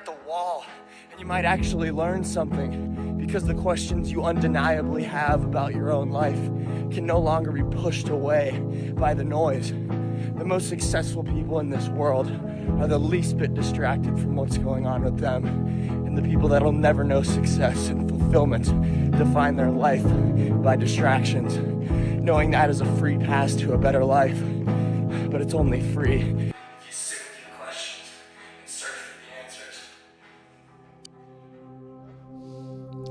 at the wall and you might actually learn something, because the questions you undeniably have about your own life can no longer be pushed away by the noise. The most successful people in this world are the least bit distracted from what's going on with them, and the people that'll never know success and fulfillment define their life by distractions, knowing that is a free pass to a better life, but it's only free if you sit with your questions and search for the answers.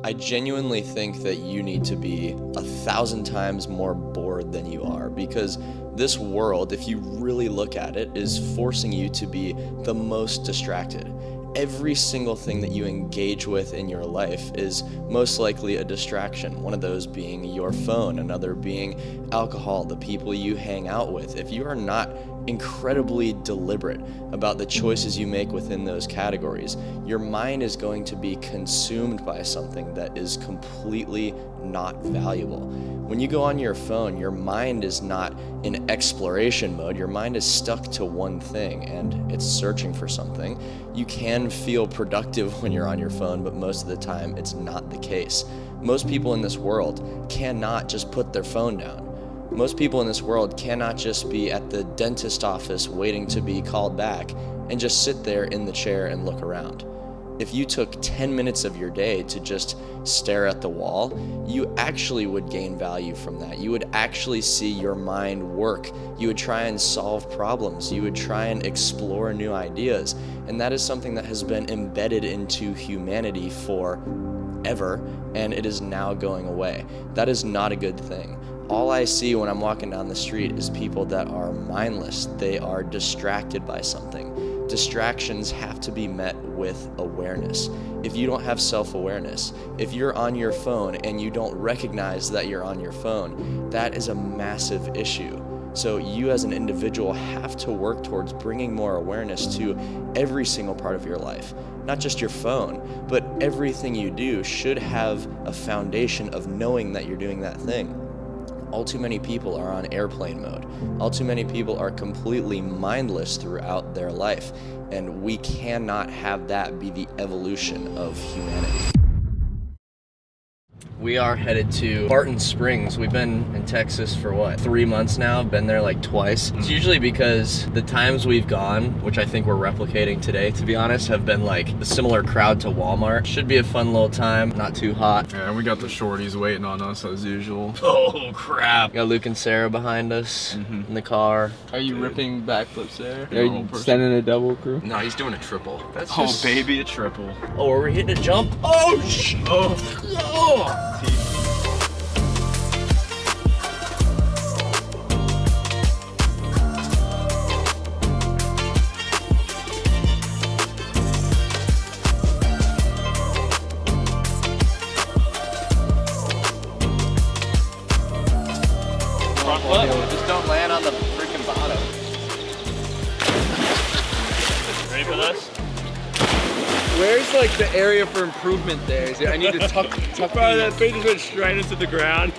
I genuinely think that you need to be 1,000 times more bored than you are, because this world, if you really look at it, is forcing you to be the most distracted. Every single thing that you engage with in your life is most likely a distraction. One of those being your phone, another being alcohol, the people you hang out with. If you are not incredibly deliberate about the choices you make within those categories, your mind is going to be consumed by something that is completely not valuable. When you go on your phone, your mind is not in exploration mode. Your mind is stuck to one thing and it's searching for something. You can feel productive when you're on your phone, but most of the time it's not the case. Most people in this world cannot just put their phone down. Most people in this world cannot just be at the dentist office waiting to be called back and just sit there in the chair and look around. If you took 10 minutes of your day to just stare at the wall, you actually would gain value from that. You would actually see your mind work. You would try and solve problems. You would try and explore new ideas. And that is something that has been embedded into humanity forever, and it is now going away. That is not a good thing. All I see when I'm walking down the street is people that are mindless. They are distracted by something. Distractions have to be met with awareness. If you don't have self-awareness, if you're on your phone and you don't recognize that you're on your phone, that is a massive issue. So you as an individual have to work towards bringing more awareness to every single part of your life. Not just your phone, but everything you do should have a foundation of knowing that you're doing that thing. All too many people are on airplane mode. All too many people are completely mindless throughout their life, and we cannot have that be the evolution of humanity. We are headed to Barton Springs. We've been in Texas for what, 3 months now? Been there like twice. It's usually because the times we've gone, which I think we're replicating today, to be honest, have been like a similar crowd to Walmart. Should be a fun little time, not too hot. Yeah, we got the shorties waiting on us as usual. Oh crap. Got Luke and Sarah behind us in the car. Are you ripping backflips there? Are you sending a double crew? No, he's doing a triple. That's just... baby, a triple. Oh, are we hitting a jump? Oh, oh. Front flip. Just don't land on the freaking bottom. Ready for this? Where's like the area for improvement there? I need to tuck Bro, that thing just went straight into the ground.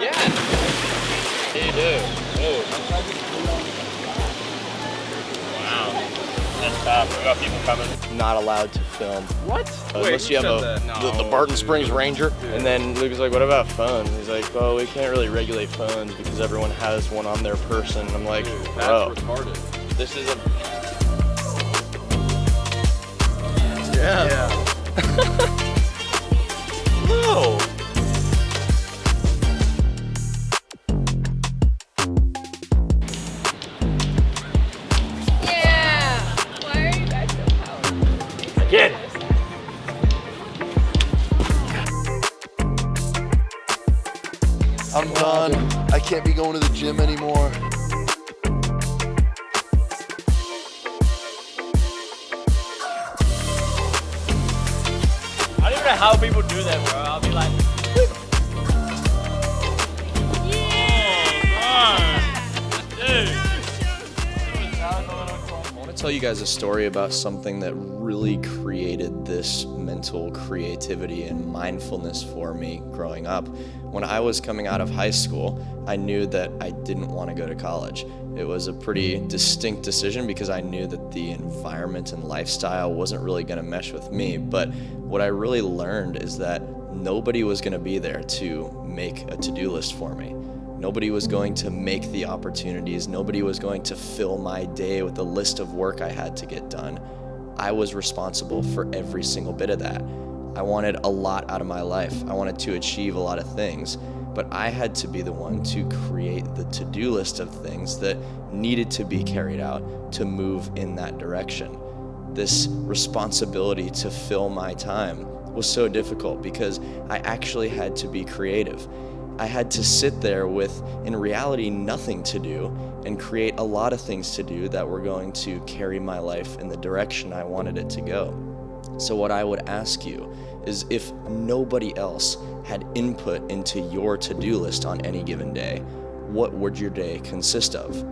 Yeah. You do. Oh. Wow. That's tough. We got people coming. Not allowed to film. What? Unless you have the Barton Springs Ranger. And then Luke was like, what about phones? He's like, well, we can't really regulate phones because everyone has one on their person. I'm like, dude, bro, that's retarded. this is a... Yeah. No! Again. I'm done. I can't be going to the gym anymore. I don't even know how people do that, bro. I'll be like, to tell you guys a story about something that really created this mental creativity and mindfulness for me growing up. When I was coming out of high school, I knew that I didn't want to go to college. It was a pretty distinct decision because I knew that the environment and lifestyle wasn't really going to mesh with me. But what I really learned is that nobody was going to be there to make a to-do list for me. Nobody was going to make the opportunities. Nobody was going to fill my day with a list of work I had to get done. I was responsible for every single bit of that. I wanted a lot out of my life. I wanted to achieve a lot of things, but I had to be the one to create the to-do list of things that needed to be carried out to move in that direction. This responsibility to fill my time was so difficult because I actually had to be creative. I had to sit there with, in reality, nothing to do and create a lot of things to do that were going to carry my life in the direction I wanted it to go. So what I would ask you is, if nobody else had input into your to-do list on any given day, what would your day consist of?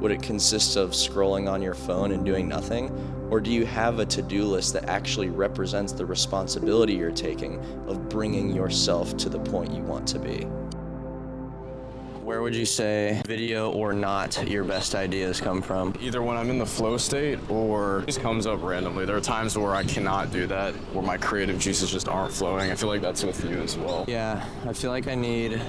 Would it consist of scrolling on your phone and doing nothing? Or do you have a to-do list that actually represents the responsibility you're taking of bringing yourself to the point you want to be? Where would you say, video or not, your best ideas come from? Either when I'm in the flow state or it just comes up randomly. There are times where I cannot do that, where my creative juices just aren't flowing. I feel like that's with you as well. Yeah, I feel like I need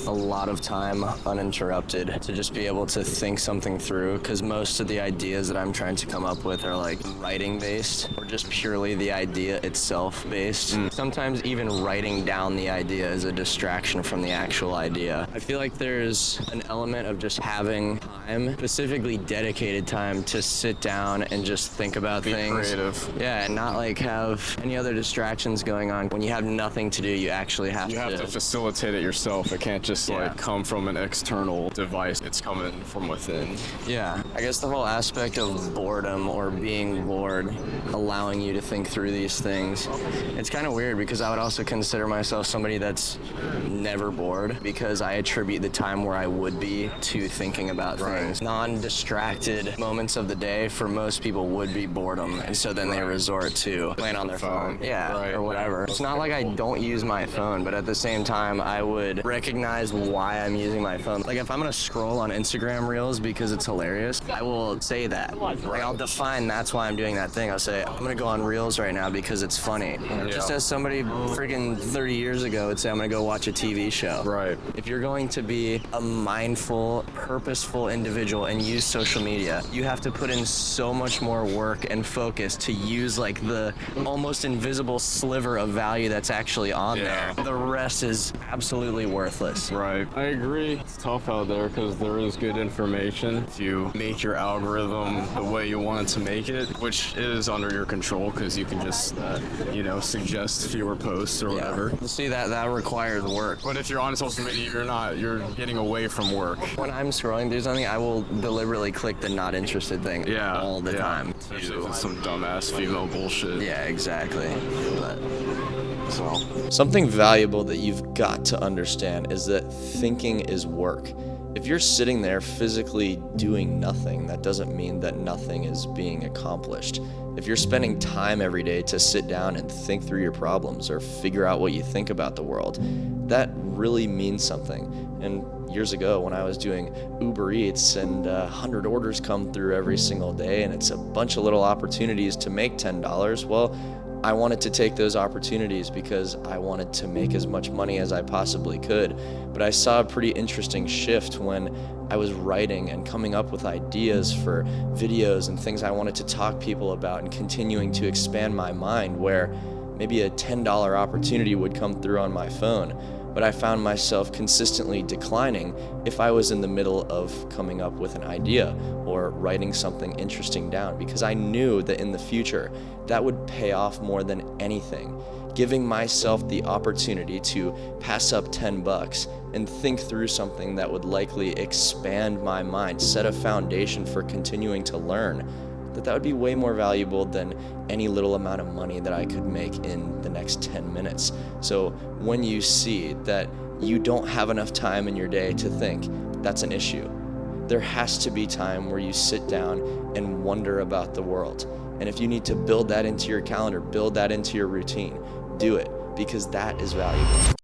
a lot of time uninterrupted to just be able to think something through, because most of the ideas that I'm trying to come up with are like writing based or just purely the idea itself based. Sometimes even writing down the idea is a distraction from the actual idea. I feel like there's an element of just having time, specifically dedicated time, to sit down and just think about Be things. creative. Yeah, and not like have any other distractions going on. When you have nothing to do, you actually have You have to facilitate it yourself. It can't just like come from an external device. It's coming from within. Yeah, I guess the whole aspect of boredom or being bored, allowing you to think through these things, it's kind of weird because I would also consider myself somebody that's never bored, because I attribute the time where I would be to thinking about things. Non-distracted moments of the day for most people would be boredom, and so then they resort to playing on their phone. Yeah, or whatever. It's not like I don't use my phone, but at the same time, I would recognize why I'm using my phone. Like if I'm gonna scroll on Instagram Reels because it's hilarious, I will say that. Like I'll define that's why I'm doing that thing. I'll say, I'm gonna go on Reels right now because it's funny. Just as somebody freaking 30 years ago would say, I'm gonna go watch a TV show. Right. If you're going to be a mindful, purposeful individual and use social media, you have to put in so much more work and focus to use like the almost invisible sliver of value that's actually on there. The rest is absolutely worthless. Right. I agree. It's tough out there because there is good information. If you make your algorithm the way you want it to make it, which is under your control because you can just, suggest fewer posts or whatever. See, that requires work. But if you're on social media, you're getting away from work. When I'm scrolling through something, I will deliberately click the not interested thing all the time. Usually with some dumbass female bullshit. Yeah, exactly. Something valuable that you've got to understand is that thinking is work. If you're sitting there physically doing nothing, that doesn't mean that nothing is being accomplished. If you're spending time every day to sit down and think through your problems or figure out what you think about the world, that really means something. And years ago when I was doing Uber Eats and 100 orders come through every single day and it's a bunch of little opportunities to make $10, well, I wanted to take those opportunities because I wanted to make as much money as I possibly could. But I saw a pretty interesting shift when I was writing and coming up with ideas for videos and things I wanted to talk people about and continuing to expand my mind, where maybe a $10 opportunity would come through on my phone. But I found myself consistently declining if I was in the middle of coming up with an idea or writing something interesting down, because I knew that in the future that would pay off more than anything. Giving myself the opportunity to pass up $10 and think through something that would likely expand my mind, set a foundation for continuing to learn, that would be way more valuable than any little amount of money that I could make in the next 10 minutes. So when you see that you don't have enough time in your day to think, that's an issue. there has to be time where you sit down and wonder about the world. And if you need to build that into your calendar, build that into your routine, do it, because that is valuable.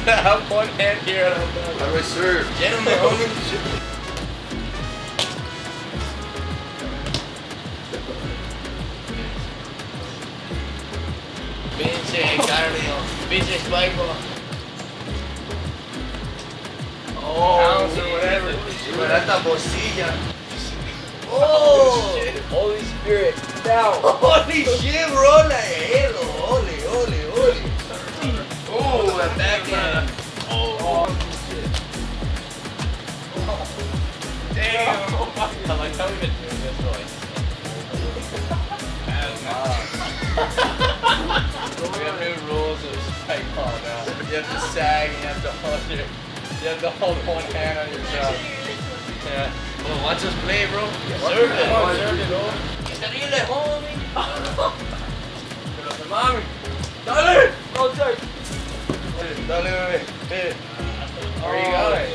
Have one hand here. How do I serve? Pinche cardio, pinche spike ball. Ounce or whatever. Barata bolsilla. Oh! Holy Spirit. Now. Holy shit, bro. Holy. Oh, a backhand. Oh, shit. Damn. Like, how we been doing this noise? We have new rules of spike ball now. You have to sag and you have to hold one hand on your jaw. Yeah. Well, watch us play, bro. Serve it. Serve it, bro. Increíble, homie. Pero mami. Dale. No, check. Dale, bebé. Hey. Where you going?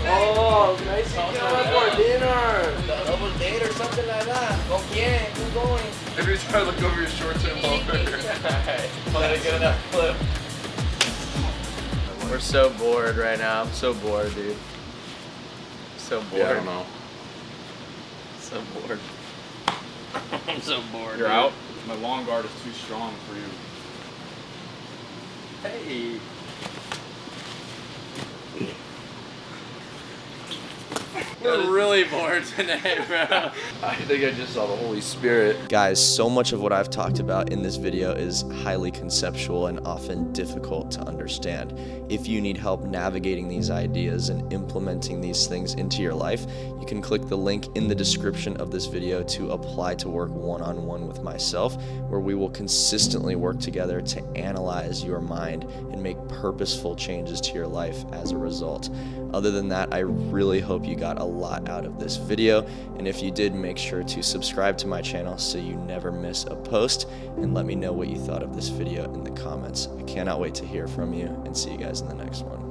Oh, nice. For dinner. Double date or something like that. ¿Con quién? Who's going? Every time I look over your shorts and lower. Let it get enough clip. We're so bored right now. I'm so bored, dude. So bored. Yeah, I don't know. So bored. I'm so bored. You're out? My long guard is too strong for you. Hey. We're really bored today, bro. I think I just saw the Holy Spirit. Guys, so much of what I've talked about in this video is highly conceptual and often difficult to understand. If you need help navigating these ideas and implementing these things into your life, you can click the link in the description of this video to apply to work one-on-one with myself, where we will consistently work together to analyze your mind and make purposeful changes to your life as a result. Other than that, I really hope you got a lot out of this video, and if you did, make sure to subscribe to my channel so you never miss a post, and let me know what you thought of this video in the comments. I cannot wait to hear from you, and see you guys in the next one.